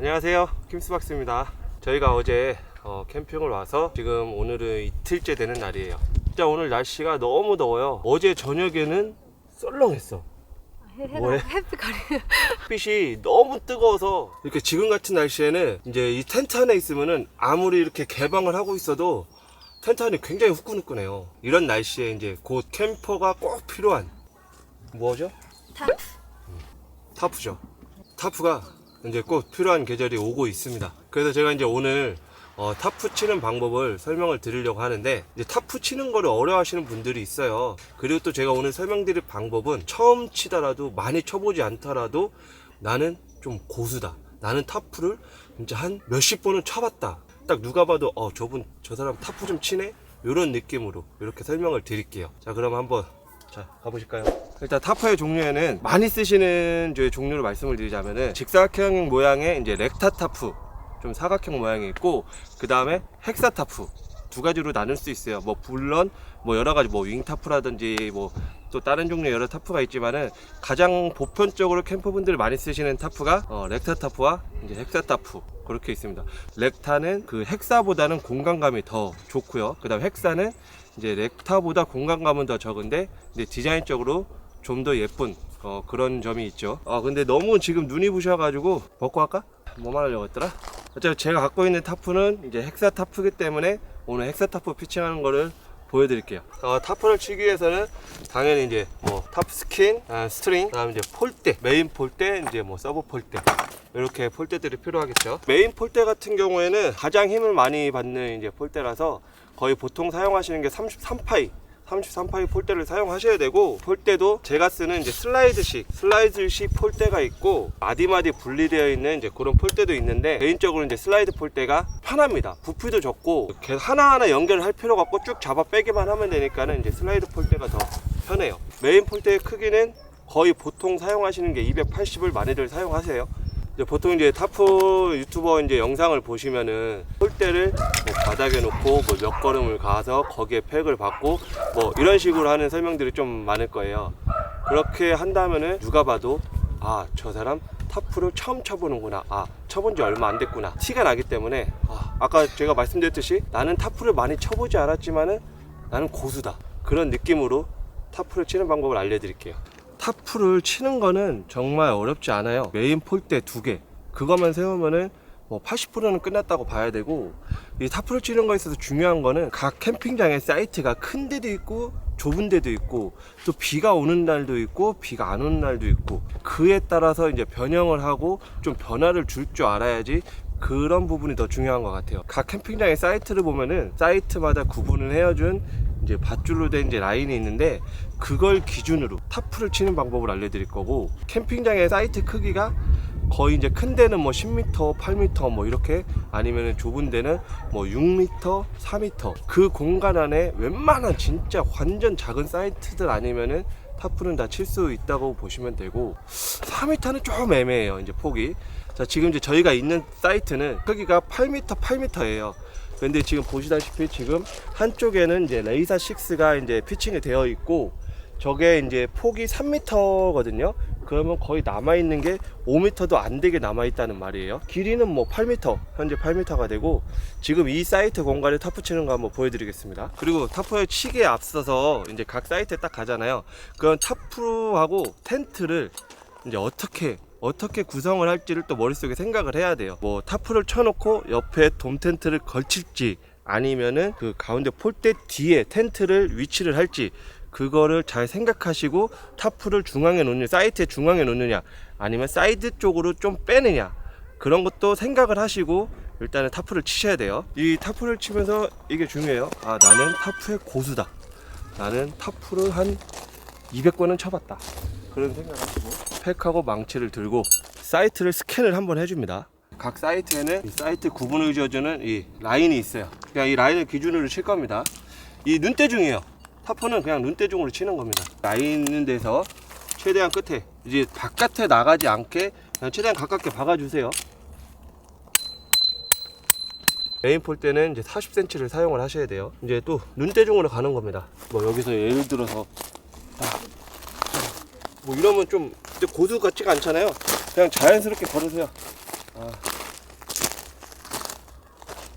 안녕하세요, 킴스박스입니다. 저희가 어제 캠핑을 와서 지금 오늘은 이틀째 되는 날이에요. 진짜 오늘 날씨가 너무 더워요. 어제 저녁에는 썰렁했어. 뭐해? 햇빛 가리. 햇빛이 너무 뜨거워서 이렇게 지금 같은 날씨에는 이제 이 텐트 안에 있으면은 아무리 이렇게 개방을 하고 있어도 텐트 안이 굉장히 후끈후끈해요. 이런 날씨에 이제 곧 캠퍼가 꼭 필요한 뭐죠? 타프. 타프죠. 타프가 이제 꼭 필요한 계절이 오고 있습니다. 그래서 제가 이제 오늘 타프 치는 방법을 설명을 드리려고 하는데, 이제 타프 치는 거를 어려워하시는 분들이 있어요. 그리고 또 제가 오늘 설명드릴 방법은 처음 치더라도, 많이 쳐보지 않더라도 나는 좀 고수다, 나는 타프를 진짜 한 몇십 번은 쳐봤다, 딱 누가 봐도 저 사람 타프 좀 치네, 이런 느낌으로 이렇게 설명을 드릴게요. 자, 그럼 한번 가보실까요? 일단 타프의 종류에는 많이 쓰시는 종류를 말씀을 드리자면은 직사각형 모양의 이제 렉타 타프, 좀 사각형 모양이 있고, 그 다음에 헥사 타프, 두 가지로 나눌 수 있어요. 물론 여러 가지 윙 타프라든지 또 다른 종류의 여러 타프가 있지만은 가장 보편적으로 캠퍼분들이 많이 쓰시는 타프가 렉타 타프와 이제 헥사 타프, 그렇게 있습니다. 렉타는 그 헥사보다는 공간감이 더 좋고요. 그 다음 헥사는 이제 렉타보다 공간감은 더 적은데 이제 디자인적으로 좀 더 예쁜 그런 점이 있죠. 근데 너무 지금 눈이 부셔가지고 벗고 할까? 뭐 말하려고 했더라? 제가 갖고 있는 타프는 이제 헥사 타프이기 때문에 오늘 헥사 타프 피칭하는 거를 보여드릴게요. 타프를 치기 위해서는 당연히 이제 타프 스킨, 스트링, 그다음 이제 폴대, 메인 폴대, 이제 서브 폴대, 이렇게 폴대들이 필요하겠죠. 메인 폴대 같은 경우에는 가장 힘을 많이 받는 이제 폴대라서 거의 보통 사용하시는 게 33파이 폴대를 사용하셔야 되고, 폴대도 제가 쓰는 이제 슬라이드식 폴대가 있고, 마디마디 분리되어 있는 이제 그런 폴대도 있는데, 개인적으로 이제 슬라이드 폴대가 편합니다. 부피도 적고 하나하나 연결을 할 필요가 없고 쭉 잡아 빼기만 하면 되니까는 이제 슬라이드 폴대가 더 편해요. 메인 폴대의 크기는 거의 보통 사용하시는 게 280을 많이들 사용하세요. 보통 이제 타프 유튜버 이제 영상을 보시면은 폴대를 바닥에 놓고 몇 걸음을 가서 거기에 팩을 받고 이런 식으로 하는 설명들이 좀 많을 거예요. 그렇게 한다면은 누가 봐도 저 사람 타프를 처음 쳐보는구나, 쳐본 지 얼마 안 됐구나, 티가 나기 때문에 아까 제가 말씀드렸듯이 나는 타프를 많이 쳐보지 않았지만은 나는 고수다, 그런 느낌으로 타프를 치는 방법을 알려드릴게요. 타프를 치는 거는 정말 어렵지 않아요. 메인 폴대 2개 그것만 세우면은 80%는 끝났다고 봐야 되고, 이 타프를 치는 거에 있어서 중요한 거는 각 캠핑장의 사이트가 큰 데도 있고 좁은 데도 있고, 또 비가 오는 날도 있고 비가 안 오는 날도 있고, 그에 따라서 이제 변형을 하고 좀 변화를 줄 줄 알아야지 그런 부분이 더 중요한 것 같아요. 각 캠핑장의 사이트를 보면은 사이트마다 구분을 해준 이제 밧줄로 된 이제 라인이 있는데, 그걸 기준으로 타프를 치는 방법을 알려드릴 거고, 캠핑장의 사이트 크기가 거의 이제 큰 데는 10m, 8m 이렇게, 아니면은 좁은 데는 6m, 4m, 그 공간 안에 웬만한 진짜 완전 작은 사이트들 아니면은 타프는 다 칠 수 있다고 보시면 되고, 4m는 좀 애매해요, 이제 폭이. 자, 지금 이제 저희가 있는 사이트는 크기가 8m, 8m예요. 근데 지금 보시다시피 지금 한쪽에는 이제 레이사 6가 이제 피칭이 되어 있고, 저게 이제 폭이 3m거든요. 그러면 거의 남아있는 게 5m도 안 되게 남아있다는 말이에요. 길이는 8m, 현재 8m가 되고, 지금 이 사이트 공간에 타프 치는 거 한번 보여드리겠습니다. 그리고 타프에 치기에 앞서서 이제 각 사이트에 딱 가잖아요. 그럼 타프하고 텐트를 이제 어떻게 구성을 할지를 또 머릿속에 생각을 해야 돼요. 타프를 쳐놓고 옆에 돔 텐트를 걸칠지, 아니면은 그 가운데 폴대 뒤에 텐트를 위치를 할지, 그거를 잘 생각하시고 타프를 중앙에 놓느냐, 사이트의 중앙에 놓느냐, 아니면 사이드 쪽으로 좀 빼느냐, 그런 것도 생각을 하시고 일단은 타프를 치셔야 돼요. 이 타프를 치면서 이게 중요해요. 나는 타프의 고수다, 나는 타프를 한 200번은 쳐봤다, 그런 생각하시고 팩하고 망치를 들고 사이트를 스캔을 한번 해줍니다. 각 사이트에는 이 사이트 구분을 지어주는 이 라인이 있어요. 그냥 이 라인을 기준으로 칠 겁니다. 이 눈대중이에요. 타프는 그냥 눈대중으로 치는 겁니다. 라인 있는 데서 최대한 끝에, 이제 바깥에 나가지 않게 그냥 최대한 가깝게 박아주세요. 메인 폴대는 이제 40cm를 사용을 하셔야 돼요. 이제 또 눈대중으로 가는 겁니다. 여기서 예를 들어서 이러면 좀 고수 같지가 않잖아요. 그냥 자연스럽게 걸으세요.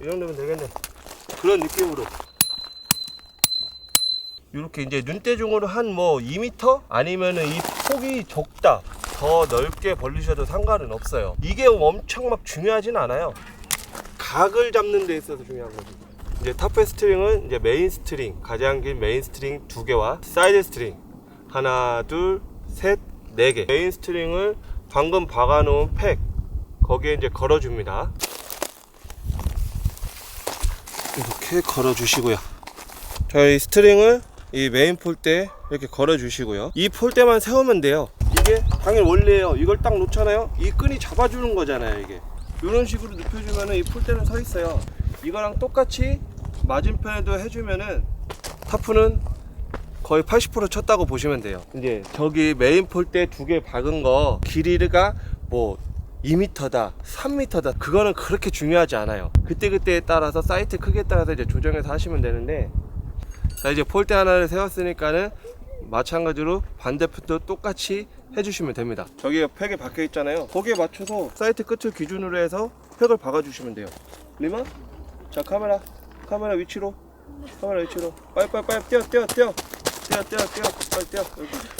이 정도면 되겠네. 그런 느낌으로 이렇게 이제 눈대중으로 한 뭐 2m 아니면은 이 폭이 좁다 더 넓게 벌리셔도 상관은 없어요. 이게 엄청 막 중요하진 않아요. 각을 잡는 데 있어서 중요한 거지. 이제 타프의 스트링은 이제 메인 스트링, 가장 긴 메인 스트링 2개와 사이드 스트링 하나, 둘, 셋, 4개. 메인 스트링을 방금 박아놓은 팩 거기에 이제 걸어줍니다. 이렇게 걸어주시고요. 저희 스트링을 이 메인 폴대에 이렇게 걸어주시고요. 이 폴대만 세우면 돼요. 이게 당연히 원리예요. 이걸 딱 놓잖아요. 이 끈이 잡아주는 거잖아요. 이게 이런 식으로 눕혀주면은 이 폴대는 서 있어요. 이거랑 똑같이 맞은편에도 해주면은 타프는 거의 80% 쳤다고 보시면 돼요. 이제 저기 메인 폴대 2개 박은 거 길이가 뭐 2m다 3m다 그거는 그렇게 중요하지 않아요. 그때그때에 따라서 사이트 크기에 따라서 이제 조정해서 하시면 되는데, 자 이제 폴대 하나를 세웠으니까는 마찬가지로 반대편도 똑같이 해주시면 됩니다. 저기 팩에 박혀 있잖아요. 거기에 맞춰서 사이트 끝을 기준으로 해서 팩을 박아 주시면 돼요. 리마? 자 카메라 위치로 빨리 뛰어 빨리 뛰어.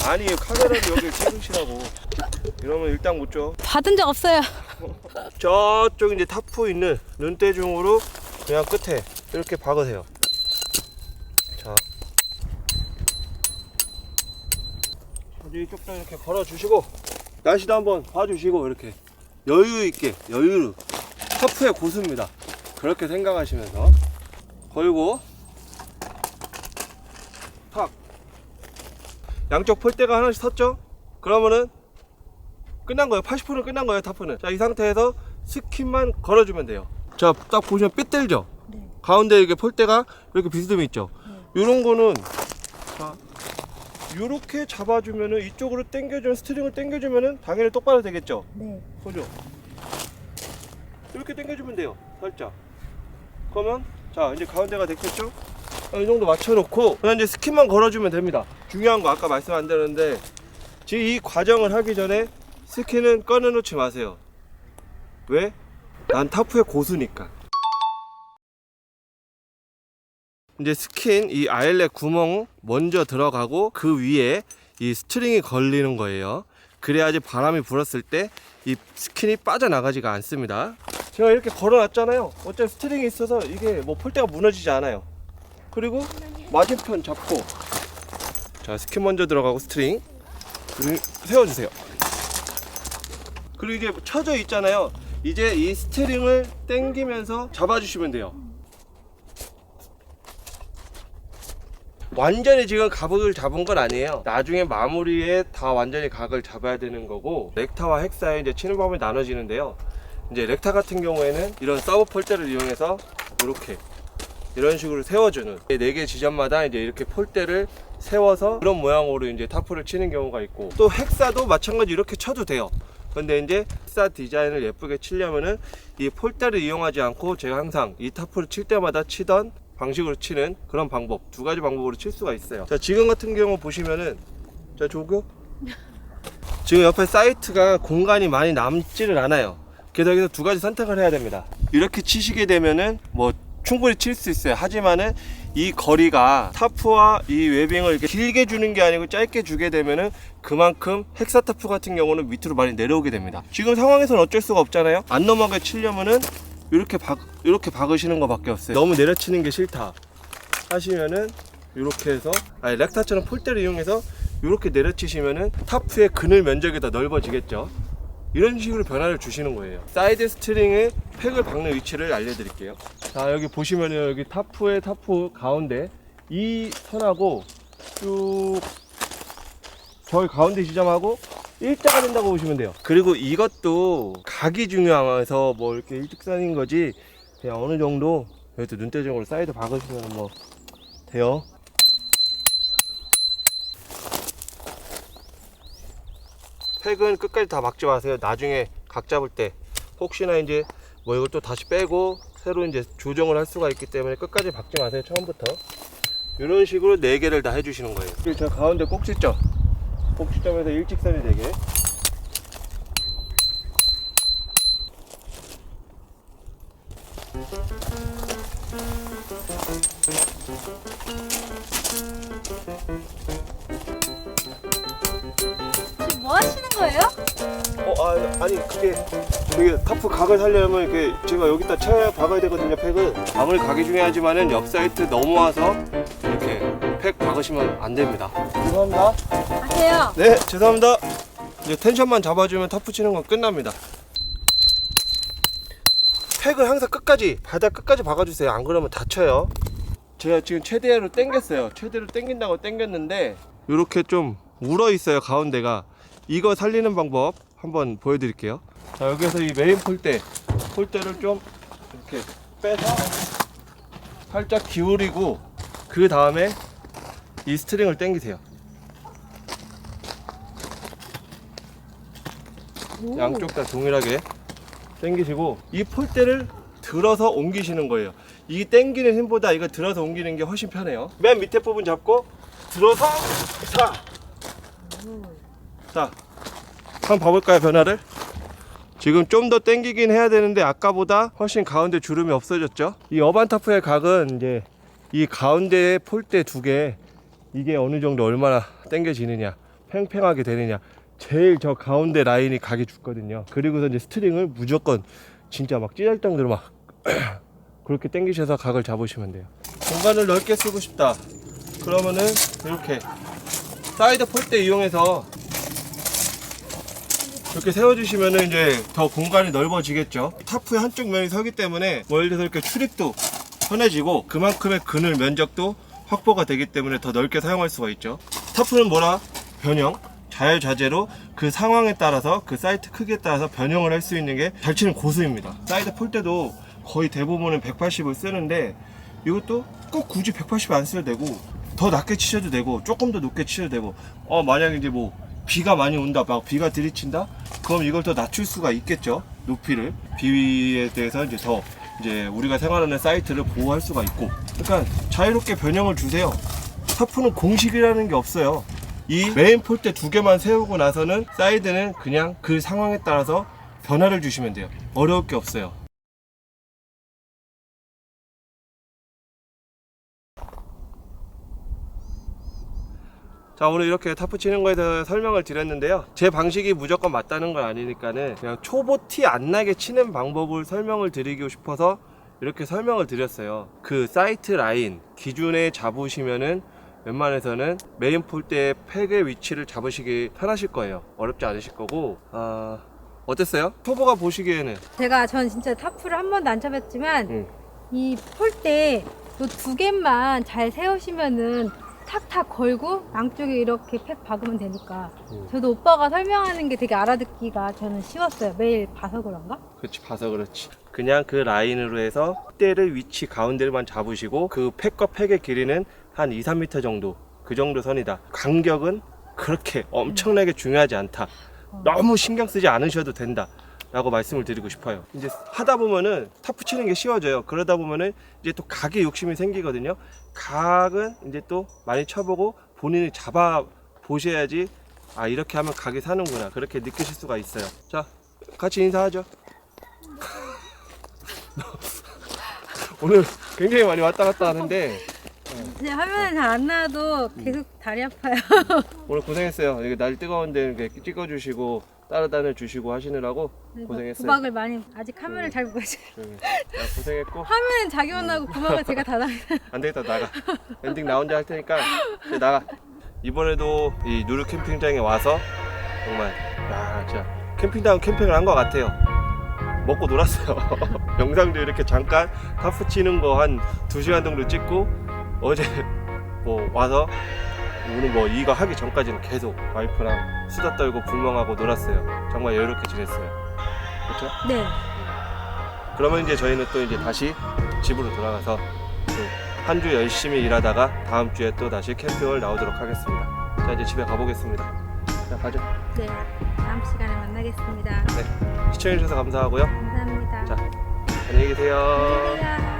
아니 카메라를 여기 찍으시라고. 이러면 일단 못 줘. 받은 적 없어요. 저쪽 이제 타프 있는 눈대중으로 그냥 끝에 이렇게 박으세요. 자 이쪽도 이렇게 걸어주시고 날씨도 한번 봐주시고 이렇게 여유있게 여유로 타프의 고수입니다. 그렇게 생각하시면서 걸고 탁 양쪽 폴대가 하나씩 섰죠? 그러면은 끝난 거예요. 80%는 끝난 거예요. 타프는. 자 이 상태에서 스킨만 걸어주면 돼요. 자 딱 보시면 삐뚤죠? 네. 가운데 이렇게 폴대가 이렇게 비스듬히 있죠? 네. 요런 거는 자 요렇게 잡아주면은 이쪽으로 당겨주면 스트링을 당겨주면은 당연히 똑바로 되겠죠? 네. 보죠? 이렇게 당겨주면 돼요. 살짝. 그러면 자 이제 가운데가 됐겠죠? 이 정도 맞춰놓고 그냥 이제 스킨만 걸어주면 됩니다. 중요한 거 아까 말씀 안 드렸는데 지금 이 과정을 하기 전에 스킨은 꺼내놓지 마세요. 왜? 난 타프의 고수니까. 이제 스킨 이 아일렛 구멍 먼저 들어가고 그 위에 이 스트링이 걸리는 거예요. 그래야지 바람이 불었을 때 이 스킨이 빠져나가지가 않습니다. 제가 이렇게 걸어놨잖아요. 어차피 스트링이 있어서 이게 뭐 폴대가 무너지지 않아요. 그리고 맞은편 잡고 자 스킨 먼저 들어가고 스트링 세워주세요. 그리고 이게 쳐져 있잖아요. 이제 이 스트링을 당기면서 잡아주시면 돼요. 완전히 지금 각을 잡은 건 아니에요. 나중에 마무리에 다 완전히 각을 잡아야 되는 거고, 렉타와 헥사에 이제 치는 방법이 나눠지는데요. 이제 렉타 같은 경우에는 이런 서브 폴대를 이용해서 이렇게 이런 식으로 세워주는 4개 지점마다 이제 이렇게 폴대를 세워서 그런 모양으로 이제 타프를 치는 경우가 있고, 또 헥사도 마찬가지 이렇게 쳐도 돼요. 근데 이제 헥사 디자인을 예쁘게 치려면은 이 폴대를 이용하지 않고 제가 항상 이 타프를 칠 때마다 치던 방식으로 치는 그런 방법, 2가지 방법으로 칠 수가 있어요. 자 지금 같은 경우 보시면은 자 조교 지금 옆에 사이트가 공간이 많이 남지를 않아요. 그래서 여기서 2가지 선택을 해야 됩니다. 이렇게 치시게 되면은 뭐 충분히 칠 수 있어요. 하지만은 이 거리가 타프와 이 웨빙을 이렇게 길게 주는 게 아니고 짧게 주게 되면은 그만큼 헥사 타프 같은 경우는 밑으로 많이 내려오게 됩니다. 지금 상황에서는 어쩔 수가 없잖아요. 안 넘어가게 치려면은 이렇게 박으시는 것밖에 없어요. 너무 내려치는 게 싫다 하시면은 이렇게 해서 렉타처럼 폴대를 이용해서 이렇게 내려치시면은 타프의 그늘 면적이 더 넓어지겠죠. 이런 식으로 변화를 주시는 거예요. 사이드 스트링의 팩을 박는 위치를 알려드릴게요. 자 여기 보시면은 여기 타프 가운데 이 선하고 쭉 저기 가운데 지점하고 일자가 된다고 보시면 돼요. 그리고 이것도 각이 중요해서 뭐 이렇게 일직선인 거지, 그냥 어느 정도 여기도 눈대중으로 사이드 박으시면 뭐 돼요. 팩은 끝까지 다 박지 마세요. 나중에 각 잡을 때 혹시나 이제 뭐 이걸 또 다시 빼고 새로 이제 조정을 할 수가 있기 때문에 끝까지 박지 마세요. 처음부터 이런 식으로 4개를 다 해주시는 거예요. 그리고 저 가운데 꼭지점, 꼭지점에서 일직선이 4개. 아니 그게 타프 각을 살려면 이게 제가 여기다 채 박아야 되거든요. 팩을 아무리 각이 중요하지만은 옆 사이트 넘어와서 이렇게 팩 박으시면 안 됩니다. 죄송합니다. 하세요. 네, 죄송합니다. 이제 텐션만 잡아주면 타프 치는 건 끝납니다. 팩을 항상 끝까지 바닥 끝까지 박아주세요. 안 그러면 다쳐요. 제가 지금 최대로 당겼어요. 최대로 당긴다고 당겼는데 이렇게 좀 울어 있어요. 가운데가. 이거 살리는 방법 한번 보여드릴게요. 자, 여기서 이 메인 폴대를 좀 이렇게 빼서 살짝 기울이고 그 다음에 이 스트링을 당기세요. 양쪽 다 동일하게 당기시고 이 폴대를 들어서 옮기시는 거예요. 이 당기는 힘보다 이거 들어서 옮기는 게 훨씬 편해요. 맨 밑에 부분 잡고 들어서 자, 한번 봐볼까요? 변화를. 지금 좀 더 당기긴 해야 되는데 아까보다 훨씬 가운데 주름이 없어졌죠. 이 어반타프의 각은 이제 이 가운데 폴대 두 개 이게 어느 정도 얼마나 당겨지느냐 팽팽하게 되느냐 제일 저 가운데 라인이 각이 죽거든요. 그리고서 이제 스트링을 무조건 진짜 막 찢을 정도로 막 그렇게 당기셔서 각을 잡으시면 돼요. 공간을 넓게 쓰고 싶다 그러면은 이렇게 사이드 폴대 이용해서 이렇게 세워주시면은 이제 더 공간이 넓어지겠죠. 타프의 한쪽 면이 서기 때문에 뭐 예를 들어서 이렇게 출입도 편해지고 그만큼의 그늘 면적도 확보가 되기 때문에 더 넓게 사용할 수가 있죠. 타프는 뭐라? 변형, 자유자재로 그 상황에 따라서 그 사이트 크기에 따라서 변형을 할 수 있는 게 잘 치는 고수입니다. 사이드 폴대도 거의 대부분은 180을 쓰는데 이것도 꼭 굳이 180 안 써도 되고 더 낮게 치셔도 되고 조금 더 높게 치셔도 되고 만약에 이제 뭐 비가 많이 온다 막 비가 들이친다 그럼 이걸 더 낮출 수가 있겠죠. 높이를 비위에 대해서 이제 더 이제 우리가 생활하는 사이트를 보호할 수가 있고 그러니까 자유롭게 변형을 주세요. 타프는 공식이라는 게 없어요. 이 메인 폴대 두 개만 세우고 나서는 사이드는 그냥 그 상황에 따라서 변화를 주시면 돼요. 어려울 게 없어요. 자, 오늘 이렇게 타프 치는 거에 대해서 설명을 드렸는데요. 제 방식이 무조건 맞다는 건 아니니까는 그냥 초보 티 안 나게 치는 방법을 설명을 드리고 싶어서 이렇게 설명을 드렸어요. 그 사이트 라인 기준에 잡으시면은 웬만해서는 메인 폴대의 팩의 위치를 잡으시기 편하실 거예요. 어렵지 않으실 거고. 어땠어요? 초보가 보시기에는 전 진짜 타프를 한 번도 안 쳐봤지만 이 폴대 요 두 개만 잘 세우시면은 탁탁 걸고 양쪽에 이렇게 팩 박으면 되니까 저도 오빠가 설명하는 게 되게 알아듣기가 저는 쉬웠어요. 매일 봐서 그런가? 그렇지, 봐서 그렇지. 그냥 그 라인으로 해서 폴대를 위치 가운데만 잡으시고 그 팩과 팩의 길이는 한 2, 3m 정도 그 정도 선이다. 간격은 그렇게 엄청나게 중요하지 않다. 너무 신경 쓰지 않으셔도 된다 라고 말씀을 드리고 싶어요. 이제 하다 보면은 타프 치는 게 쉬워져요. 그러다 보면은 이제 또 각에 욕심이 생기거든요. 각은 이제 또 많이 쳐보고 본인이 잡아 보셔야지 이렇게 하면 각이 사는구나 그렇게 느끼실 수가 있어요. 자, 같이 인사하죠. 오늘 굉장히 많이 왔다 갔다 하는데 그냥 화면에 잘 안 나와도 계속 다리 아파요. 오늘 고생했어요. 이게 날 뜨거운데 이렇게 찍어주시고 따라다녀 주시고 하시느라고 고생했어요. 구박을 많이 아직 화면을 잘 못 봐서 고생했고 화면은 자기만 나오고 구박을 제가 다 나가요. 안 되겠다, 나가. 엔딩 나 혼자 할 테니까 이제 나가. 이번에도 이 누르 캠핑장에 와서 정말 진짜 캠핑을 한 것 같아요. 먹고 놀았어요. 영상도 이렇게 잠깐 타프 치는 거 한 2시간 정도 찍고 어제 뭐 와서 오늘 뭐 이거 하기 전까지는 계속 와이프랑 수다 떨고 불멍하고 놀았어요. 정말 여유롭게 지냈어요. 그렇죠? 네. 그러면 이제 저희는 또 이제 다시 집으로 돌아가서 한 주 열심히 일하다가 다음 주에 또 다시 캠핑을 나오도록 하겠습니다. 자, 이제 집에 가보겠습니다. 자, 가죠. 네. 다음 시간에 만나겠습니다. 네. 시청해주셔서 감사하고요. 감사합니다. 자, 안녕히 계세요. 안녕히 계세요.